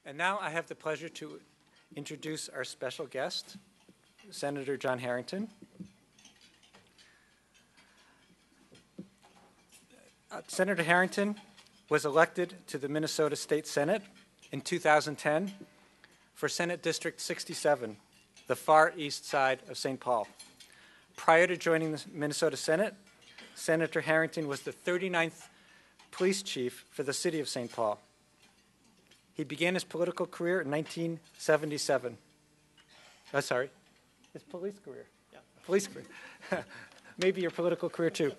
And now I have the pleasure to introduce our special guest, Senator John Harrington. Senator Harrington was elected to the Minnesota State Senate in 2010 for Senate District 67, the far east side of St. Paul. Prior to joining the Minnesota Senate, Senator Harrington was the 39th police chief for the city of St. Paul. He began his political career in 1977. Oh, sorry, his police career. Yeah. Police career. Maybe your political career too.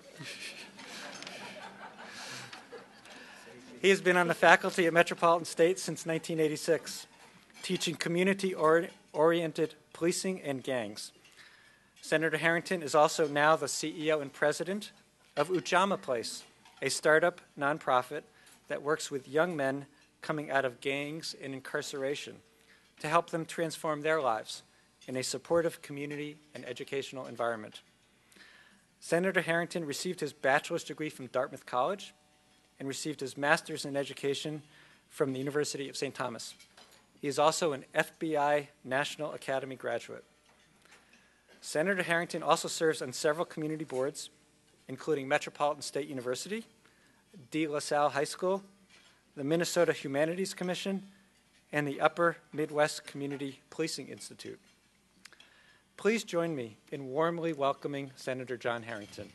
He has been on the faculty at Metropolitan State since 1986, teaching community-oriented policing and gangs. Senator Harrington is also now the CEO and president of Ujamaa Place, a startup nonprofit that works with young men coming out of gangs and incarceration to help them transform their lives in a supportive community and educational environment. Senator Harrington received his bachelor's degree from Dartmouth College and received his master's in education from the University of St. Thomas. He is also an FBI National Academy graduate. Senator Harrington also serves on several community boards, including Metropolitan State University, De La Salle High School, the Minnesota Humanities Commission, and the Upper Midwest Community Policing Institute. Please join me in warmly welcoming Senator John Harrington.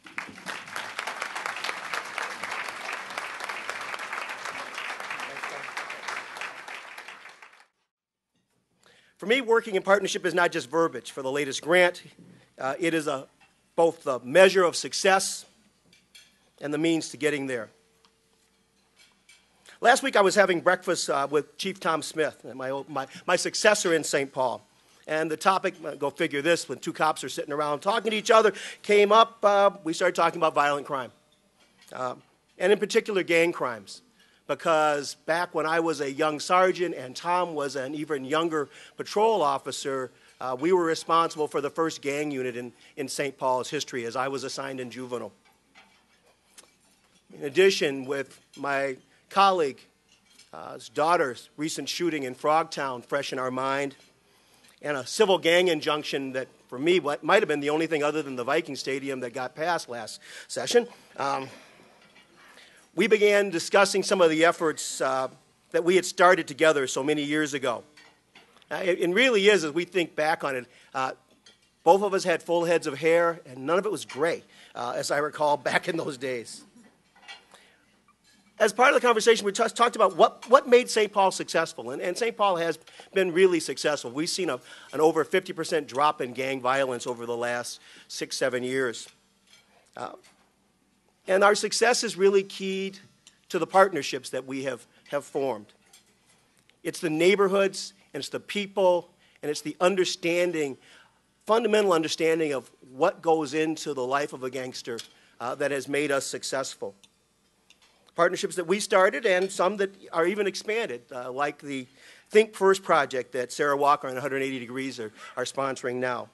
For me, working in partnership is not just verbiage. For the latest grant, it is both the measure of success and the means to getting there. Last week, I was having breakfast with Chief Tom Smith, my successor in St. Paul. And the topic, go figure this, when two cops are sitting around talking to each other, came up. We started talking about violent crime, and in particular, gang crimes. Because back when I was a young sergeant and Tom was an even younger patrol officer, we were responsible for the first gang unit in St. Paul's history, as I was assigned in juvenile. In addition, with my colleague's daughter's recent shooting in Frogtown fresh in our mind, and a civil gang injunction that, for me, what might have been the only thing other than the Viking Stadium that got passed last session, we began discussing some of the efforts that we had started together so many years ago. It really is, as we think back on it, both of us had full heads of hair, and none of it was gray, as I recall back in those days. As part of the conversation, we talked about what made St. Paul successful, and St. Paul has been really successful. We've seen an over 50% drop in gang violence over the last 6-7 years. And our success is really keyed to the partnerships that we have formed. It's the neighborhoods, and it's the people, and it's the fundamental understanding of what goes into the life of a gangster that has made us successful. Partnerships that we started and some that are even expanded, like the Think First project that Sarah Walker and 180 Degrees are sponsoring now.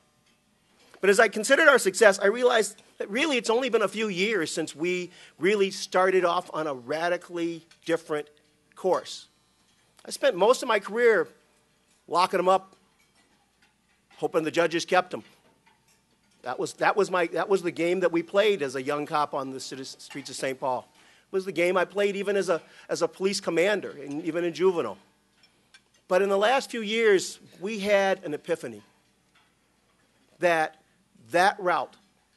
But as I considered our success, I realized that really it's only been a few years since we really started off on a radically different course. I spent most of my career locking them up, hoping the judges kept them. That was the game that we played as a young cop on the streets of St. Paul. It was the game I played even as a police commander, and even in juvenile. But in the last few years, we had an epiphany that route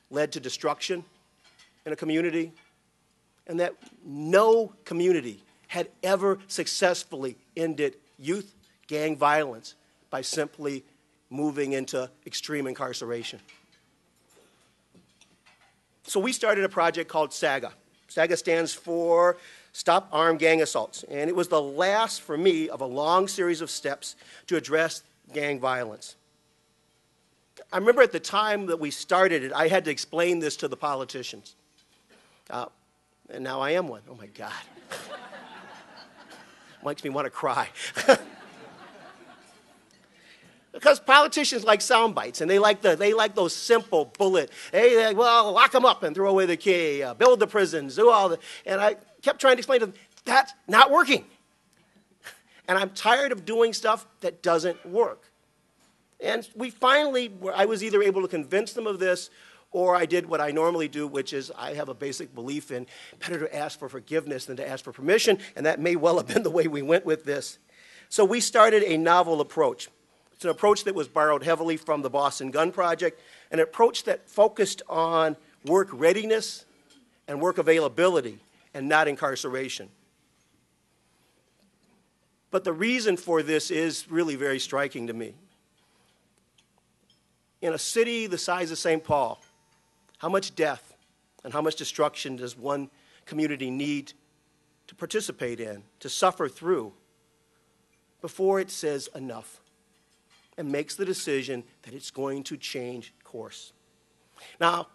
led to destruction in a community, and that no community had ever successfully ended youth gang violence by simply moving into extreme incarceration. So we started a project called SAGA. SAGA stands for Stop Armed Gang Assaults, and it was the last, for me, of a long series of steps to address gang violence. I remember at the time that we started it, I had to explain this to the politicians. And now I am one. Oh, my God. Makes me want to cry. Because politicians like sound bites, and they like those simple bullet. Hey, well, lock them up and throw away the key. Build the prisons. Do all the. And I kept trying to explain to them that's not working. And I'm tired of doing stuff that doesn't work. And I was either able to convince them of this, or I did what I normally do, which is I have a basic belief in better to ask for forgiveness than to ask for permission, and that may well have been the way we went with this. So we started a novel approach. It's an approach that was borrowed heavily from the Boston Gun Project, an approach that focused on work readiness and work availability and not incarceration. But the reason for this is really very striking to me. In a city the size of St. Paul, how much death and how much destruction does one community need to participate in, to suffer through, before it says enough and makes the decision that it's going to change course? Now,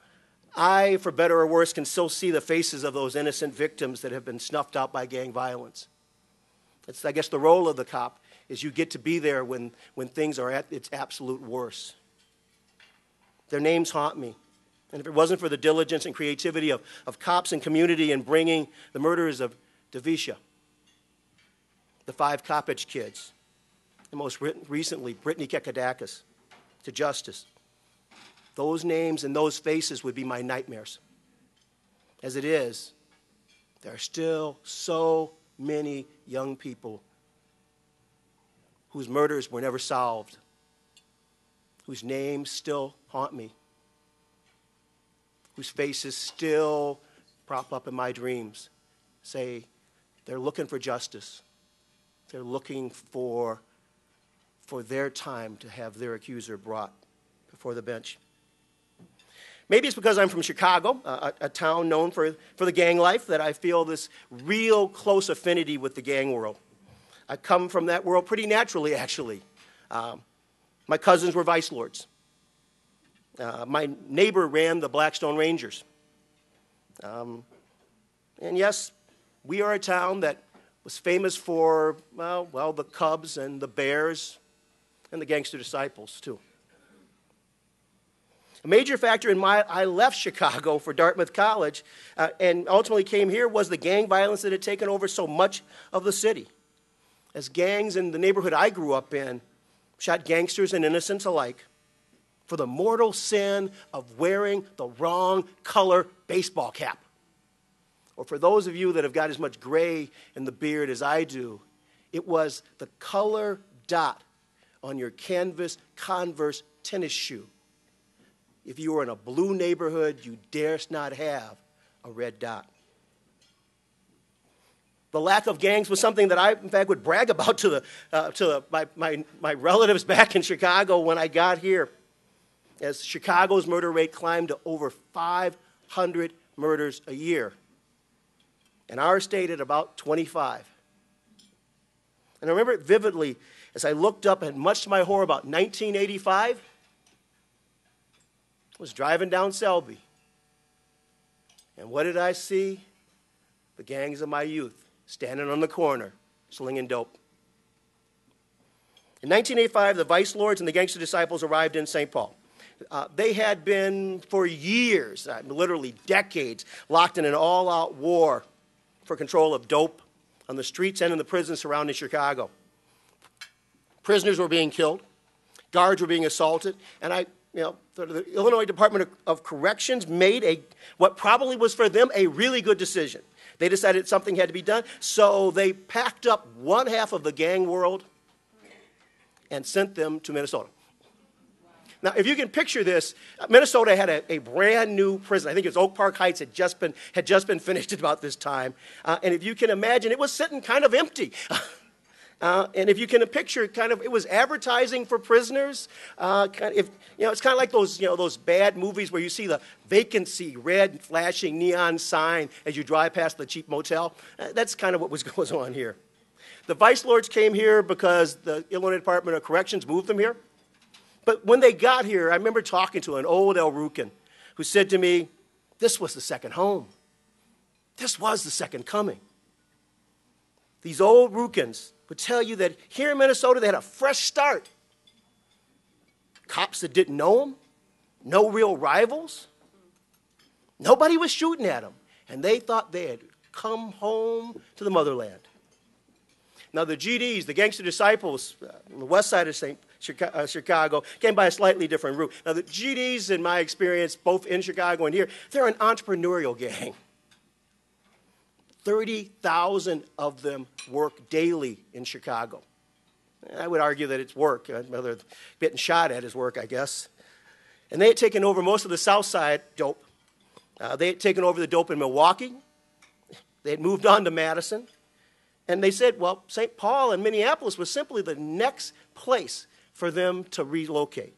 I, for better or worse, can still see the faces of those innocent victims that have been snuffed out by gang violence. It's, I guess, the role of the cop is you get to be there when things are at its absolute worst. Their names haunt me. And if it wasn't for the diligence and creativity of cops and community in bringing the murders of Davisha, the 5 Coppage kids, and most recently Brittany Kekadakis, to justice, those names and those faces would be my nightmares. As it is, there are still so many young people whose murders were never solved, whose names still haunt me, whose faces still prop up in my dreams, say they're looking for justice. They're looking for their time to have their accuser brought before the bench. Maybe it's because I'm from Chicago, a town known for the gang life, that I feel this real close affinity with the gang world. I come from that world pretty naturally, actually. My cousins were vice lords. My neighbor ran the Blackstone Rangers. And yes, we are a town that was famous for, well, the Cubs and the Bears and the Gangster Disciples, too. A major factor in I left Chicago for Dartmouth College and ultimately came here was the gang violence that had taken over so much of the city. As gangs in the neighborhood I grew up in shot gangsters and innocents alike for the mortal sin of wearing the wrong color baseball cap. Or for those of you that have got as much gray in the beard as I do, it was the color dot on your canvas Converse tennis shoe. If you were in a blue neighborhood, you darest not have a red dot. The lack of gangs was something that I, in fact, would brag about to my relatives back in Chicago when I got here, as Chicago's murder rate climbed to over 500 murders a year, and our state at about 25. And I remember it vividly as I looked up, and much to my horror, about 1985, I was driving down Selby. And what did I see? The gangs of my youth standing on the corner, slinging dope. In 1985, the Vice Lords and the Gangster Disciples arrived in St. Paul. They had been, for years, literally decades, locked in an all-out war for control of dope on the streets and in the prisons surrounding Chicago. Prisoners were being killed. Guards were being assaulted. And the Illinois Department of Corrections made what probably was for them a really good decision. They decided something had to be done, so they packed up one half of the gang world and sent them to Minnesota. Now, if you can picture this, Minnesota had a brand new prison. I think it was Oak Park Heights had just been finished at about this time. And if you can imagine, it was sitting kind of empty. And if you can picture, it was advertising for prisoners. It's kind of like those bad movies where you see the vacancy, red flashing neon sign as you drive past the cheap motel. That's kind of what was going on here. The Vice Lords came here because the Illinois Department of Corrections moved them here. But when they got here, I remember talking to an old El Rucan who said to me, this was the second home. This was the second coming. These old Rucans would tell you that here in Minnesota, they had a fresh start. Cops that didn't know them, no real rivals. Nobody was shooting at them, and they thought they had come home to the motherland. Now, the GDs, the Gangster Disciples, on the west side of Chicago, came by a slightly different route. Now, the GDs, in my experience, both in Chicago and here, they're an entrepreneurial gang. 30,000 of them work daily in Chicago. I would argue that it's work. Whether getting shot at is work, I guess. And they had taken over most of the south side dope. They had taken over the dope in Milwaukee. They had moved on to Madison. And they said, well, St. Paul and Minneapolis was simply the next place for them to relocate.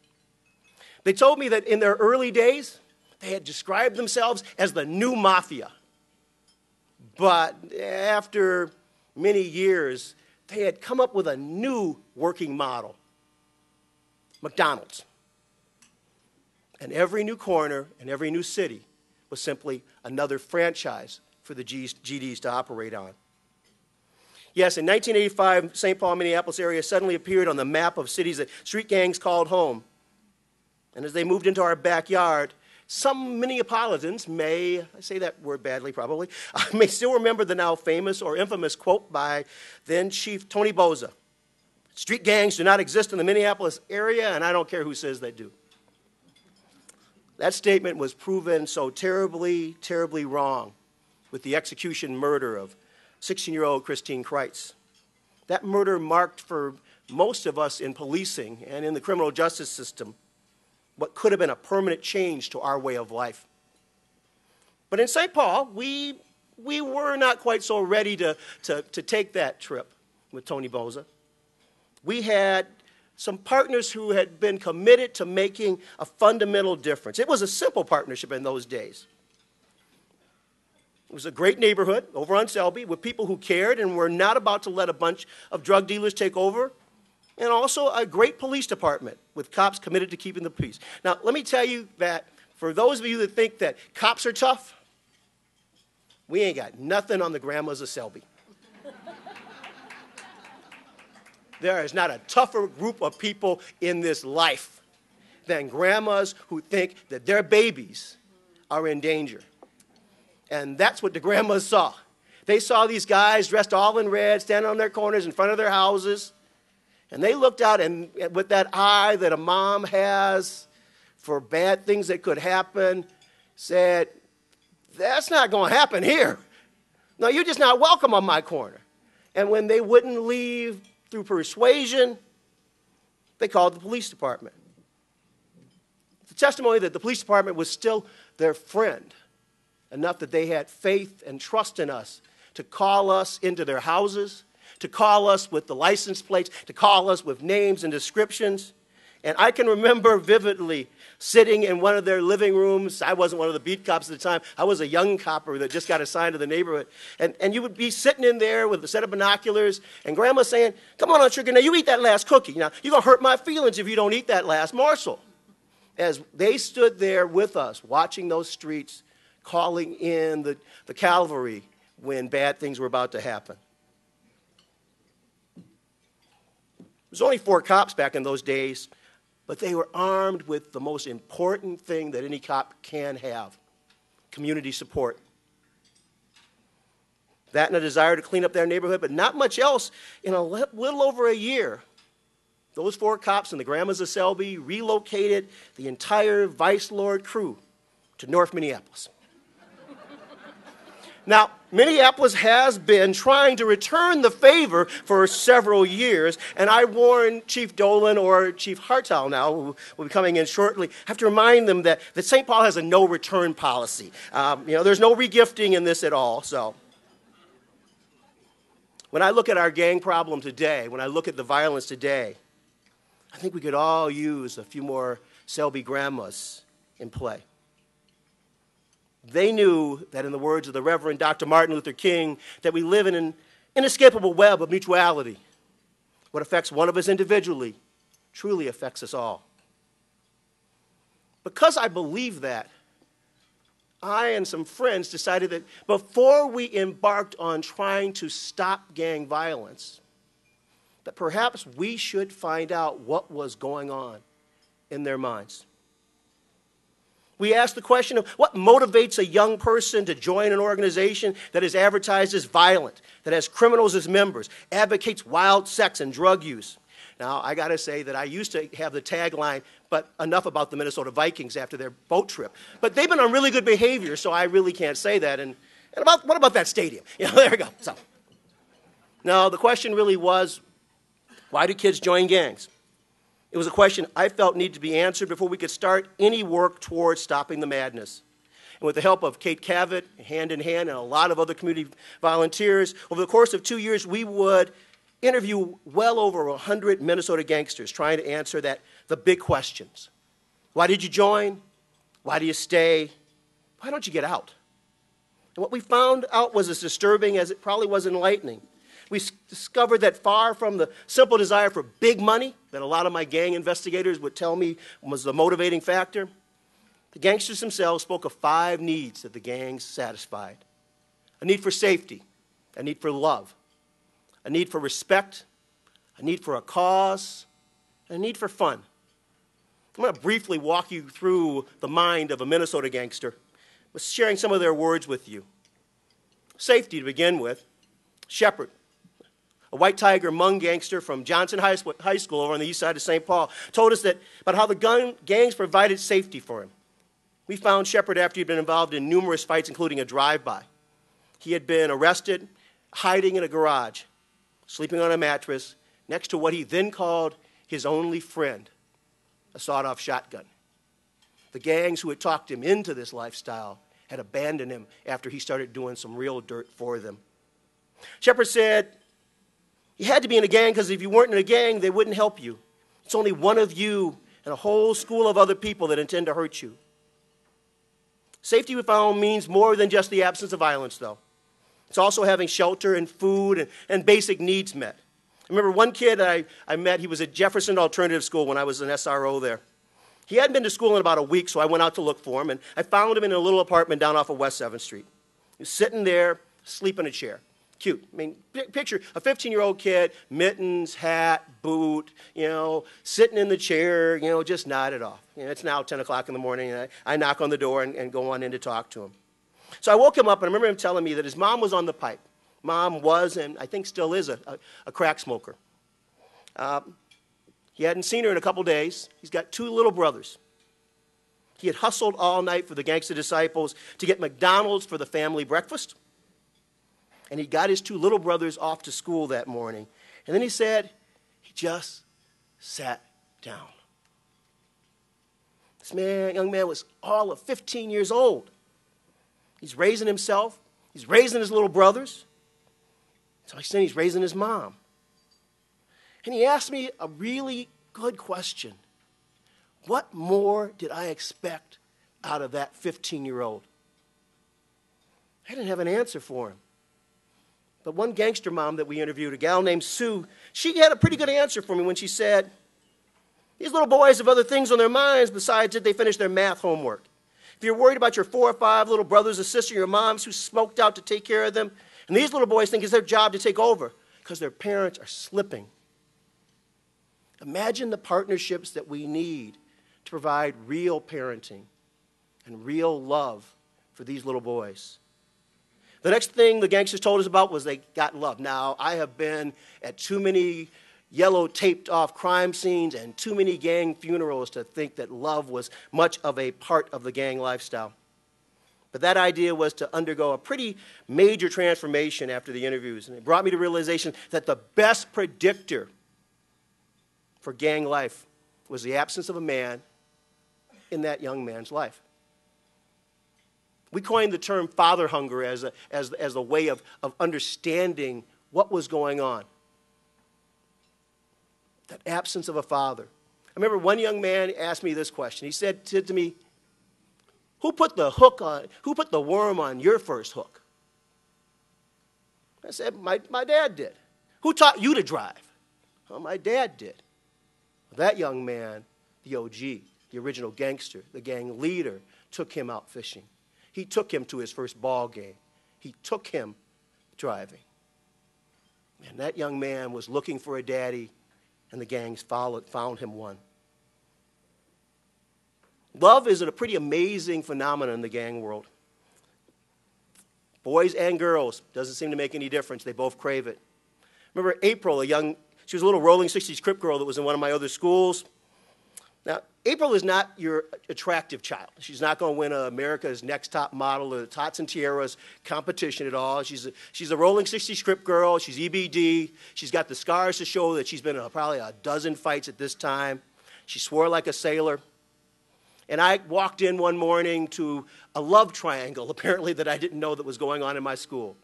They told me that in their early days, they had described themselves as the new mafia. But after many years, they had come up with a new working model, McDonald's. And every new corner and every new city was simply another franchise for the GDs to operate on. Yes, in 1985, St. Paul, Minneapolis area suddenly appeared on the map of cities that street gangs called home. And as they moved into our backyard, some Minneapolitans may, I say that word badly probably, may still remember the now famous or infamous quote by then Chief Tony Boza. Street gangs do not exist in the Minneapolis area, and I don't care who says they do. That statement was proven so terribly, terribly wrong with the execution murder of 16-year-old Christine Kreitz. That murder marked for most of us in policing and in the criminal justice system what could have been a permanent change to our way of life. But in St. Paul, we were not quite so ready to take that trip with Tony Boza. We had some partners who had been committed to making a fundamental difference. It was a simple partnership in those days. It was a great neighborhood over on Selby with people who cared and were not about to let a bunch of drug dealers take over, and also a great police department with cops committed to keeping the peace. Now, let me tell you that for those of you that think that cops are tough, we ain't got nothing on the grandmas of Selby. There is not a tougher group of people in this life than grandmas who think that their babies are in danger. And that's what the grandmas saw. They saw these guys dressed all in red, standing on their corners in front of their houses. And they looked out and with that eye that a mom has for bad things that could happen, said, that's not going to happen here. No, you're just not welcome on my corner. And when they wouldn't leave through persuasion, they called the police department. The testimony that the police department was still their friend, enough that they had faith and trust in us to call us into their houses, to call us with the license plates, to call us with names and descriptions. And I can remember vividly sitting in one of their living rooms. I wasn't one of the beat cops at the time. I was a young copper that just got assigned to the neighborhood. And you would be sitting in there with a set of binoculars, and Grandma saying, come on, sugar, now you eat that last cookie. Now, you're going to hurt my feelings if you don't eat that last morsel. As they stood there with us, watching those streets, calling in the cavalry when bad things were about to happen. There was only 4 cops back in those days, but they were armed with the most important thing that any cop can have, community support. That and a desire to clean up their neighborhood, but not much else. In a little over a year, those 4 cops and the grandmas of Selby relocated the entire Vice Lord crew to North Minneapolis. Now, Minneapolis has been trying to return the favor for several years, and I warn Chief Dolan or Chief Hartel now, who will be coming in shortly, I have to remind them that St. Paul has a no-return policy. There's no regifting in this at all. So, when I look at our gang problem today, when I look at the violence today, I think we could all use a few more Selby grandmas in play. They knew that, in the words of the Reverend Dr. Martin Luther King, that we live in an inescapable web of mutuality. What affects one of us individually truly affects us all. Because I believe that, I and some friends decided that before we embarked on trying to stop gang violence, that perhaps we should find out what was going on in their minds. We asked the question of what motivates a young person to join an organization that is advertised as violent, that has criminals as members, advocates wild sex and drug use. Now, I got to say that I used to have the tagline, but enough about the Minnesota Vikings after their boat trip. But they've been on really good behavior, so I really can't say that. And what about that stadium? There we go. So, now, the question really was, why do kids join gangs? It was a question I felt needed to be answered before we could start any work towards stopping the madness. And with the help of Kate Cavett, hand in hand, and a lot of other community volunteers, over the course of 2 years, we would interview well over 100 Minnesota gangsters trying to answer the big questions. Why did you join? Why do you stay? Why don't you get out? And what we found out was as disturbing as it probably was enlightening. We discovered that far from the simple desire for big money that a lot of my gang investigators would tell me was the motivating factor, the gangsters themselves spoke of 5 needs that the gangs satisfied. A need for safety, a need for love, a need for respect, a need for a cause, and a need for fun. I'm going to briefly walk you through the mind of a Minnesota gangster, with sharing some of their words with you. Safety to begin with. Shepard, a white tiger Hmong gangster from Johnson High School over on the east side of St. Paul, told us about how the gangs provided safety for him. We found Shepard after he'd been involved in numerous fights, including a drive-by. He had been arrested, hiding in a garage, sleeping on a mattress, next to what he then called his only friend, a sawed-off shotgun. The gangs who had talked him into this lifestyle had abandoned him after he started doing some real dirt for them. Shepard said, you had to be in a gang because if you weren't in a gang, they wouldn't help you. It's only one of you and a whole school of other people that intend to hurt you. Safety, we found, means more than just the absence of violence, though. It's also having shelter and food and basic needs met. I remember one kid I met, he was at Jefferson Alternative School when I was an SRO there. He hadn't been to school in about a week, so I went out to look for him, and I found him in a little apartment down off of West 7th Street. He was sitting there, asleep in a chair. Cute. I mean, picture a 15-year-old kid, mittens, hat, boot, sitting in the chair, just nodded off. It's now 10 o'clock in the morning, and I knock on the door and go on in to talk to him. So I woke him up, and I remember him telling me that his mom was on the pipe. Mom was, and I think still is, a crack smoker. He hadn't seen her in a couple days. He's got 2 little brothers. He had hustled all night for the gangster disciples to get McDonald's for the family breakfast. And he got his 2 little brothers off to school that morning. And then he said, he just sat down. This young man was all of 15 years old. He's raising himself. He's raising his little brothers. So he's raising his mom. And he asked me a really good question. What more did I expect out of that 15-year-old? I didn't have an answer for him. But one gangster mom that we interviewed, a gal named Sue, she had a pretty good answer for me when she said, these little boys have other things on their minds besides did they finish their math homework. If you're worried about your 4 or 5 little brothers or sisters, your moms who smoked out to take care of them, and these little boys think it's their job to take over because their parents are slipping. Imagine the partnerships that we need to provide real parenting and real love for these little boys. The next thing the gangsters told us about was they got love. Now, I have been at too many yellow taped off crime scenes and too many gang funerals to think that love was much of a part of the gang lifestyle. But that idea was to undergo a pretty major transformation after the interviews. And it brought me to realization that the best predictor for gang life was the absence of a man in that young man's life. We coined the term father hunger as a way of understanding what was going on. That absence of a father. I remember one young man asked me this question. He said to me, who put the worm on your first hook? I said, my dad did. Who taught you to drive? Well, my dad did. That young man, the OG, the original gangster, the gang leader, took him out fishing. He took him to his first ball game. He took him driving. And that young man was looking for a daddy, and the gangs found him one. Love is a pretty amazing phenomenon in the gang world. Boys and girls, doesn't seem to make any difference. They both crave it. Remember April, she was a little rolling 60s Crip girl that was in one of my other schools. Now, April is not your attractive child. She's not going to win America's Next Top Model or the Tots and Tiaras competition at all. She's a rolling 60s Crip girl. She's EBD. She's got the scars to show that she's been in probably a dozen fights at this time. She swore like a sailor. And I walked in one morning to a love triangle, apparently, that I didn't know that was going on in my school.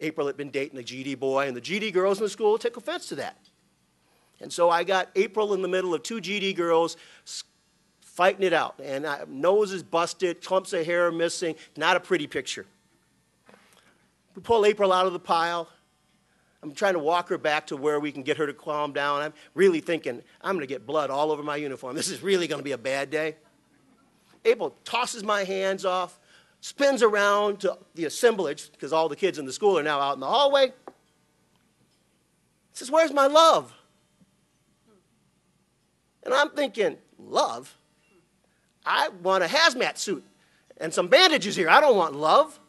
April had been dating a GD boy, and the GD girls in the school took offense to that. And so I got April in the middle of two GD girls fighting it out. And nose is busted, clumps of hair missing, not a pretty picture. We pull April out of the pile. I'm trying to walk her back to where we can get her to calm down. I'm really thinking, I'm going to get blood all over my uniform. This is really going to be a bad day. April tosses my hands off, spins around to the assemblage, because all the kids in the school are now out in the hallway. Says, "Where's my love?" And I'm thinking, love? I want a hazmat suit and some bandages here. I don't want love.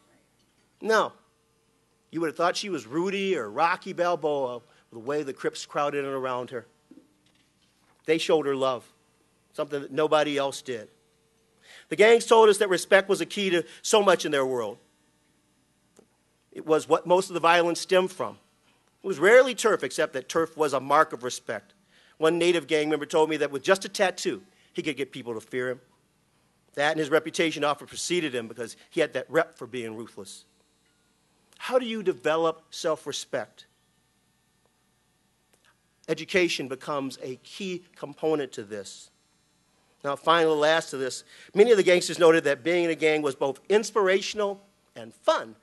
No. You would have thought she was Rudy or Rocky Balboa, the way the Crips crowded in around her. They showed her love, something that nobody else did. The gangs told us that respect was a key to so much in their world. It was what most of the violence stemmed from. It was rarely turf, except that turf was a mark of respect. One native gang member told me that with just a tattoo, he could get people to fear him. That and his reputation often preceded him because he had that rep for being ruthless. How do you develop self-respect? Education becomes a key component to this. Now, finally, last to this, many of the gangsters noted that being in a gang was both inspirational and fun.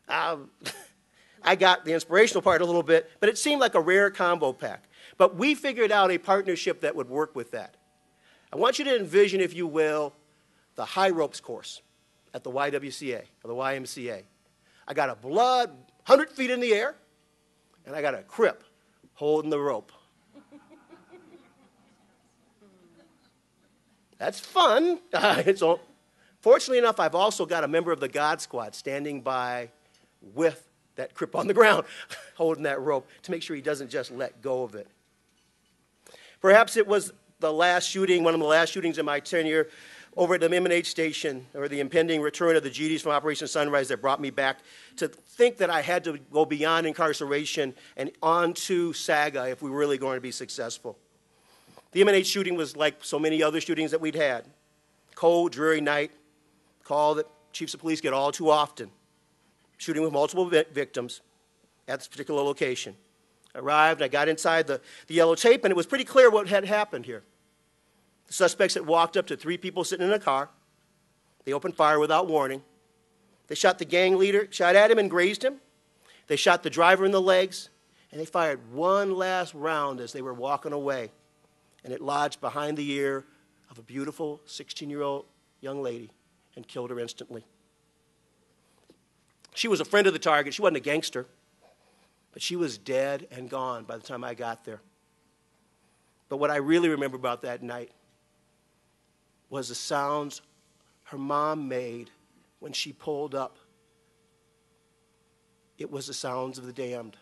I got the inspirational part a little bit, but it seemed like a rare combo pack. But we figured out a partnership that would work with that. I want you to envision, if you will, the high ropes course at the YWCA, or the YMCA. I got a blood 100 feet in the air, and I got a Crip holding the rope. That's fun. Fortunately enough, I've also got a member of the God Squad standing by with that Crip on the ground, holding that rope to make sure he doesn't just let go of it. Perhaps it was the last shooting, one of the last shootings in my tenure over at the M&H station, or the impending return of the GDs from Operation Sunrise, that brought me back to think that I had to go beyond incarceration and onto SAGA if we were really going to be successful. The M&H shooting was like so many other shootings that we'd had. Cold, dreary night, call that chiefs of police get all too often. Shooting with multiple victims at this particular location. I arrived, I got inside the yellow tape, and it was pretty clear what had happened here. The suspects had walked up to three people sitting in a car. They opened fire without warning. They shot the gang leader, shot at him and grazed him. They shot the driver in the legs, and they fired one last round as they were walking away. And it lodged behind the ear of a beautiful 16-year-old young lady and killed her instantly. She was a friend of the target. She wasn't a gangster, but she was dead and gone by the time I got there. But what I really remember about that night was the sounds her mom made when she pulled up. It was the sounds of the damned.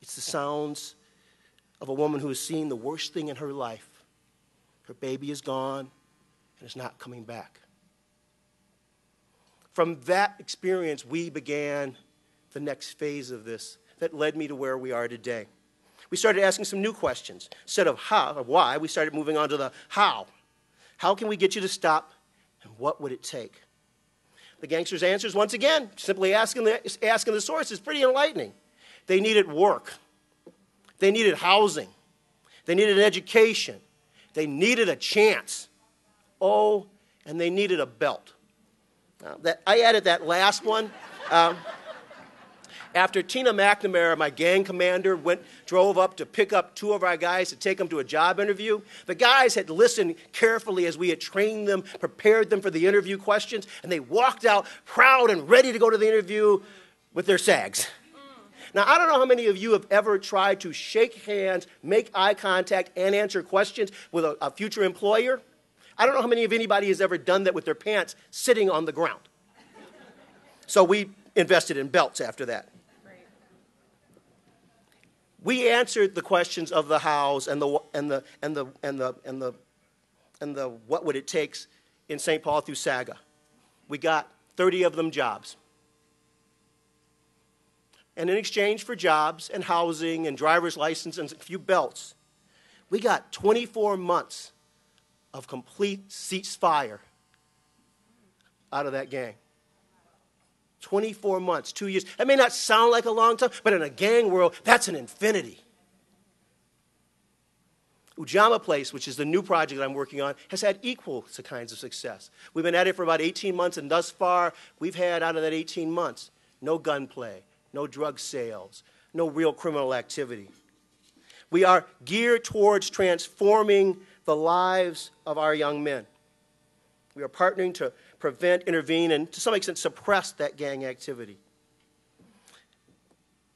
It's the sounds of a woman who has seen the worst thing in her life. Her baby is gone and is not coming back. From that experience, we began the next phase of this that led me to where we are today. We started asking some new questions. Instead of how or why, we started moving on to the how. How can we get you to stop, and what would it take? The gangsters' answers, once again, simply asking the source is pretty enlightening. They needed work. They needed housing. They needed an education. They needed a chance. Oh, and they needed a belt. I added that last one. After Tina McNamara, my gang commander, drove up to pick up two of our guys to take them to a job interview, the guys had listened carefully as we had trained them, prepared them for the interview questions, and they walked out proud and ready to go to the interview with their sags. Now, I don't know how many of you have ever tried to shake hands, make eye contact, and answer questions with a future employer. I don't know how many of anybody has ever done that with their pants sitting on the ground. So we invested in belts after that. We answered the questions of the hows and the what would it take in St. Paul through Saga. We got 30 of them jobs. And in exchange for jobs and housing and driver's license and a few belts, we got 24 months of complete ceasefire out of that gang. 24 months, 2 years. That may not sound like a long time, but in a gang world, that's an infinity. Ujamaa Place, which is the new project that I'm working on, has had equal kinds of success. We've been at it for about 18 months, and thus far, we've had, out of that 18 months, no gunplay, no drug sales, no real criminal activity. We are geared towards transforming the lives of our young men. We are partnering to prevent, intervene, and to some extent suppress that gang activity.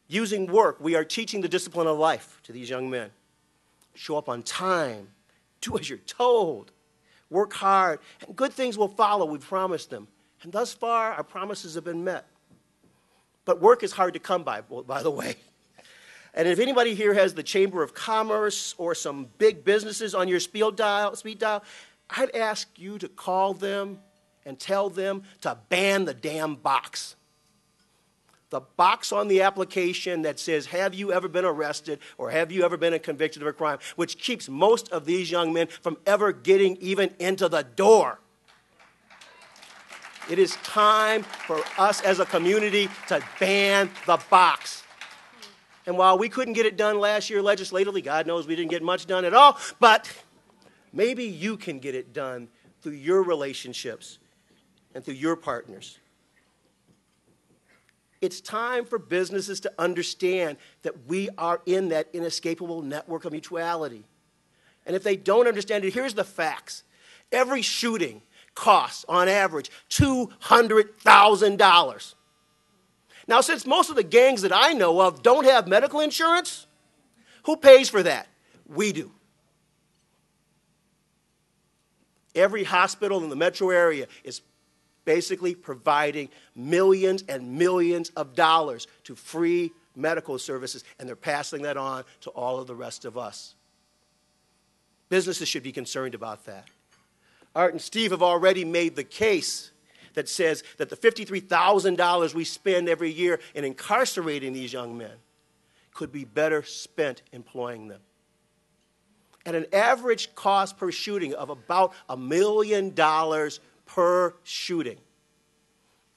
Using work, we are teaching the discipline of life to these young men. Show up on time, do as you're told, work hard, and good things will follow, we promised them. And thus far, our promises have been met. But work is hard to come by the way. And if anybody here has the Chamber of Commerce or some big businesses on your speed dial, I'd ask you to call them and tell them to ban the damn box. The box on the application that says, have you ever been arrested or have you ever been convicted of a crime, which keeps most of these young men from ever getting even into the door. It is time for us as a community to ban the box. And while we couldn't get it done last year legislatively, God knows we didn't get much done at all, but maybe you can get it done through your relationships and through your partners. It's time for businesses to understand that we are in that inescapable network of mutuality. And if they don't understand it, here's the facts. Every shooting costs, on average, $200,000. Now, since most of the gangs that I know of don't have medical insurance, who pays for that? We do. Every hospital in the metro area is basically providing millions and millions of dollars to free medical services, and they're passing that on to all of the rest of us. Businesses should be concerned about that. Art and Steve have already made the case that says that the $53,000 we spend every year in incarcerating these young men could be better spent employing them. At an average cost per shooting of about $1 million per shooting,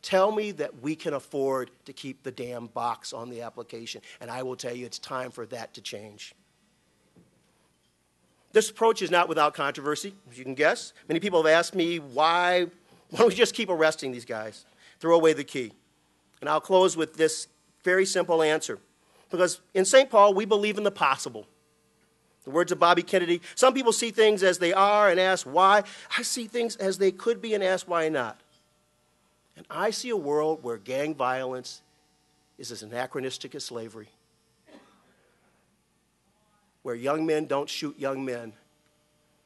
tell me that we can afford to keep the damn box on the application, and I will tell you it's time for that to change. This approach is not without controversy, as you can guess. Many people have asked me, why don't we just keep arresting these guys? Throw away the key. And I'll close with this very simple answer. Because in St. Paul, we believe in the possible. The words of Bobby Kennedy, some people see things as they are and ask why. I see things as they could be and ask why not. And I see a world where gang violence is as anachronistic as slavery. Where young men don't shoot young men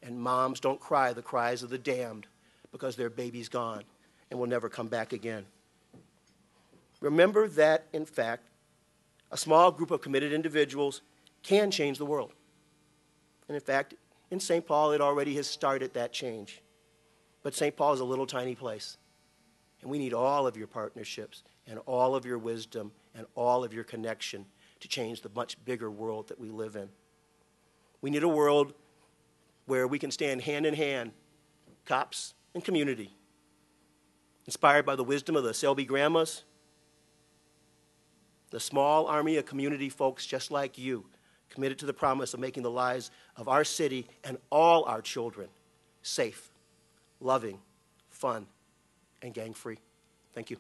and moms don't cry the cries of the damned because their baby's gone and will never come back again. Remember that, in fact, a small group of committed individuals can change the world. And in fact, in St. Paul, it already has started that change. But St. Paul is a little tiny place. And we need all of your partnerships and all of your wisdom and all of your connection to change the much bigger world that we live in. We need a world where we can stand hand in hand, cops and community, inspired by the wisdom of the Selby grandmas, the small army of community folks just like you, committed to the promise of making the lives of our city and all our children safe, loving, fun, and gang-free. Thank you.